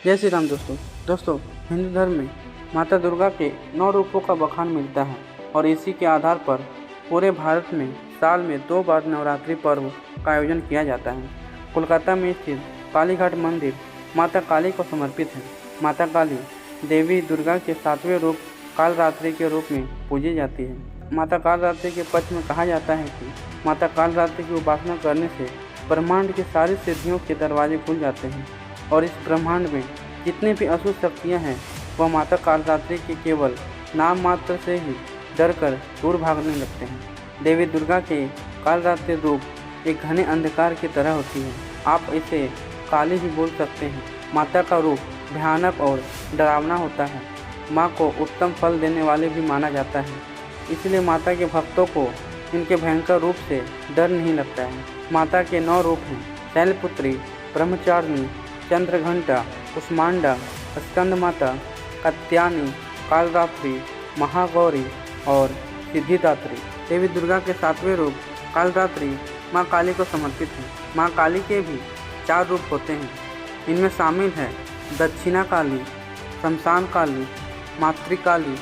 जय श्री राम दोस्तों हिंदू धर्म में माता दुर्गा के 9 रूपों का बखान मिलता है और इसी के आधार पर पूरे भारत में साल में 2 बार नवरात्रि पर्व का आयोजन किया जाता है। कोलकाता में स्थित कालीघाट मंदिर माता काली को समर्पित है। माता काली देवी दुर्गा के 7वें रूप कालरात्रि के रूप में पूजी जाती है। माता कालरात्रि के पक्ष में कहा जाता है कि माता कालरात्रि की उपासना करने से ब्रह्मांड की सारी सिद्धियों के दरवाजे खुल जाते हैं और इस ब्रह्मांड में जितनी भी अशुभ शक्तियाँ हैं वह माता कालरात्रि के केवल नाम मात्र से ही डर कर दूर भागने लगते हैं। देवी दुर्गा के कालरात्रि रूप एक घने अंधकार की तरह होती है। आप इसे काली भी बोल सकते हैं। माता का रूप भयानक और डरावना होता है। माँ को उत्तम फल देने वाले भी माना जाता है, इसलिए माता के भक्तों को इनके भयंकर रूप से डर नहीं लगता है। माता के 9 रूप हैं: शैलपुत्री, ब्रह्मचारिणी, चंद्रघंटा, कुष्मांडा, स्कंद माता, कात्यायनी, कालरात्रि, महागौरी और सिद्धिदात्री। देवी दुर्गा के 7वें रूप कालरात्रि माँ काली को समर्पित है। माँ काली के भी 4 रूप होते हैं। इनमें शामिल है दक्षिणा काली, शमशान काली, मातृकाली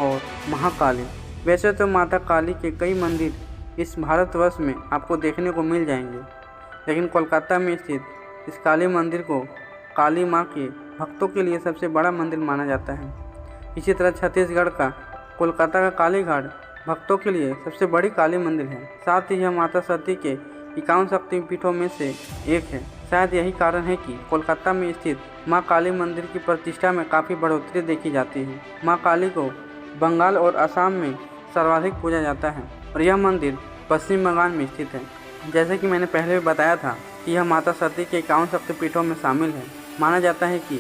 और महाकाली। वैसे तो माता काली के कई मंदिर इस भारतवर्ष में आपको देखने को मिल जाएंगे, लेकिन कोलकाता में स्थित इस काली मंदिर को काली माँ के भक्तों के लिए सबसे बड़ा मंदिर माना जाता है। इसी तरह छत्तीसगढ़ का कोलकाता का कालीघाट भक्तों के लिए सबसे बड़ी काली मंदिर है। साथ ही यह माता सती के 51 शक्तिपीठों में से एक है। शायद यही कारण है कि कोलकाता में स्थित माँ काली मंदिर की प्रतिष्ठा में काफ़ी बढ़ोतरी देखी जाती है। माँ काली को बंगाल और असम में सर्वाधिक पूजा जाता है और यह मंदिर पश्चिम बंगाल में स्थित है। जैसे कि मैंने पहले भी बताया था कि यह माता सती के 51 शक्तिपीठों में शामिल है। माना जाता है कि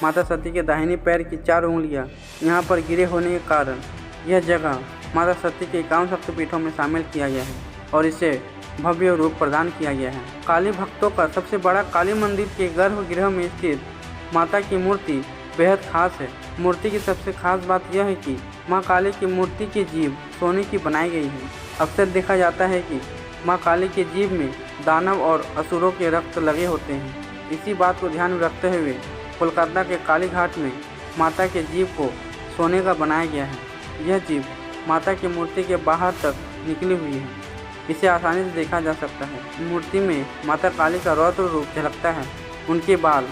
माता सती के दाहिने पैर की 4 उंगलियां यहाँ पर गिरे होने के कारण यह जगह माता सती के 51 शक्तिपीठों में शामिल किया गया है और इसे भव्य रूप प्रदान किया गया है। काली भक्तों का सबसे बड़ा काली मंदिर के गर्भगृह में स्थित माता की मूर्ति बेहद खास है। मूर्ति की सबसे खास बात यह है कि माँ काली की मूर्ति की जीभ सोने की बनाई गई है। अक्सर देखा जाता है कि माँ काली की जीभ में दानव और असुरों के रक्त लगे होते हैं। इसी बात को ध्यान में रखते हुए कोलकाता के कालीघाट में माता के जीभ को सोने का बनाया गया है। यह जीभ माता की मूर्ति के बाहर तक निकली हुई है। इसे आसानी से देखा जा सकता है। मूर्ति में माता काली का रौद्र रूप झलकता है। उनके बाल,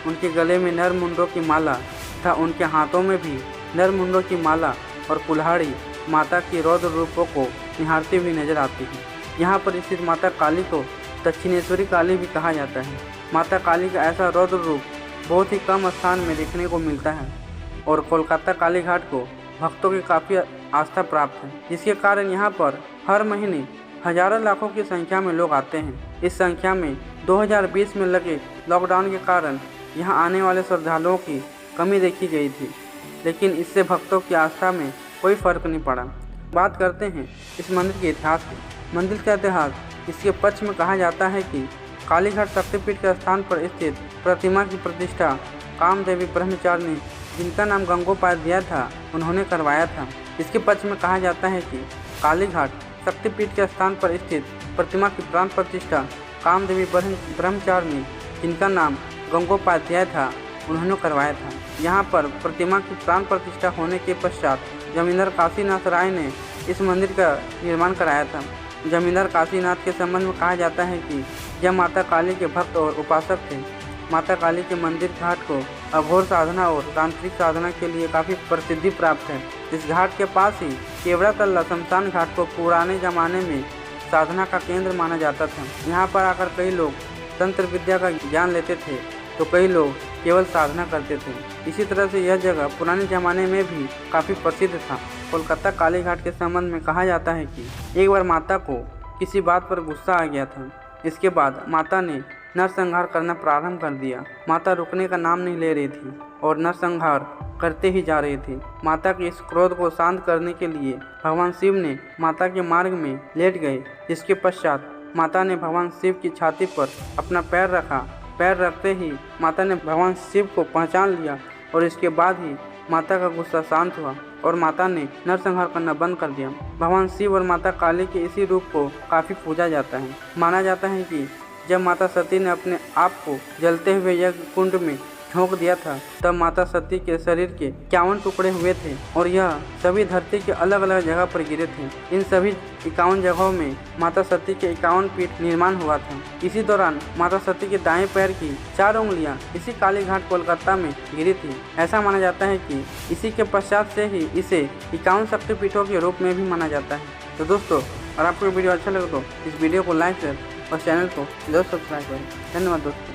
उनके गले में नर मुंडों की माला तथा उनके हाथों में भी नर मुंडों की माला और कुल्हाड़ी माता की रौद्र रूपों को निहारती हुई नजर आती है। यहाँ पर स्थित माता काली को दक्षिणेश्वरी काली भी कहा जाता है। माता काली का ऐसा रौद्र रूप बहुत ही कम स्थान में देखने को मिलता है और कोलकाता कालीघाट को भक्तों की काफ़ी आस्था प्राप्त है, जिसके कारण यहाँ पर हर महीने हजारों लाखों की संख्या में लोग आते हैं। इस संख्या में 2020 में लगे लॉकडाउन के कारण यहाँ आने वाले श्रद्धालुओं की कमी देखी गई थी, लेकिन इससे भक्तों की आस्था में कोई फर्क नहीं पड़ा। बात करते हैं इस मंदिर के इतिहास की। मंदिर का इतिहास इसके पक्ष में कहा जाता है कि कालीघाट शक्तिपीठ के स्थान पर स्थित प्रतिमा की प्रतिष्ठा कामदेवी ब्रह्मचारिणी, जिनका नाम गंगोपाध्याय था, उन्होंने करवाया था। इसके पक्ष में कहा जाता है कि कालीघाट शक्तिपीठ के स्थान पर स्थित प्रतिमा की प्राण प्रतिष्ठा कामदेवी ब्रह्मचारिणी, जिनका नाम गंगोपाध्याय था, उन्होंने करवाया था। यहाँ पर प्रतिमा की प्राण प्रतिष्ठा होने के पश्चात जमींदार काशीनाथ राय ने इस मंदिर का निर्माण कराया था। जमींदार काशीनाथ के संबंध में कहा जाता है कि यह माता काली के भक्त और उपासक थे। माता काली के मंदिर घाट को अघोर साधना और तांत्रिक साधना के लिए काफ़ी प्रसिद्धि प्राप्त है। इस घाट के पास ही केवड़ा तल्ला शमशान घाट को पुराने ज़माने में साधना का केंद्र माना जाता था। यहाँ पर आकर कई लोग तंत्र विद्या का ज्ञान लेते थे तो कई लोग केवल साधना करते थे। इसी तरह से यह जगह पुराने ज़माने में भी काफ़ी प्रसिद्ध था। कोलकाता कालीघाट के संबंध में कहा जाता है कि एक बार माता को किसी बात पर गुस्सा आ गया था। इसके बाद माता ने नरसंहार करना प्रारंभ कर दिया। माता रुकने का नाम नहीं ले रही थी और नरसंहार करते ही जा रही थी। माता के इस क्रोध को शांत करने के लिए भगवान शिव ने माता के मार्ग में लेट गए, जिसके पश्चात माता ने भगवान शिव की छाती पर अपना पैर रखा। पैर रखते ही माता ने भगवान शिव को पहचान लिया और इसके बाद ही माता का गुस्सा शांत हुआ और माता ने नरसंहार करना बंद कर दिया। भगवान शिव और माता काली के इसी रूप को काफ़ी पूजा जाता है। माना जाता है कि जब माता सती ने अपने आप को जलते हुए यज्ञ कुंड में ठोक दिया था तब माता सती के शरीर के 51 टुकड़े हुए थे और यह सभी धरती के अलग अलग जगह पर गिरे थे। इन सभी 51 जगहों में माता सती के 51 पीठ निर्माण हुआ था। इसी दौरान माता सती के दाएं पैर की 4 उंगलियां इसी काली घाट कोलकाता में गिरी थी। ऐसा माना जाता है कि इसी के पश्चात से ही इसे 51 शक्तिपीठों के रूप में भी माना जाता है। तो दोस्तों, अगर आपको वीडियो अच्छा लगे तो इस वीडियो को लाइक करें और चैनल को जरूर सब्सक्राइब करें। धन्यवाद दोस्तों।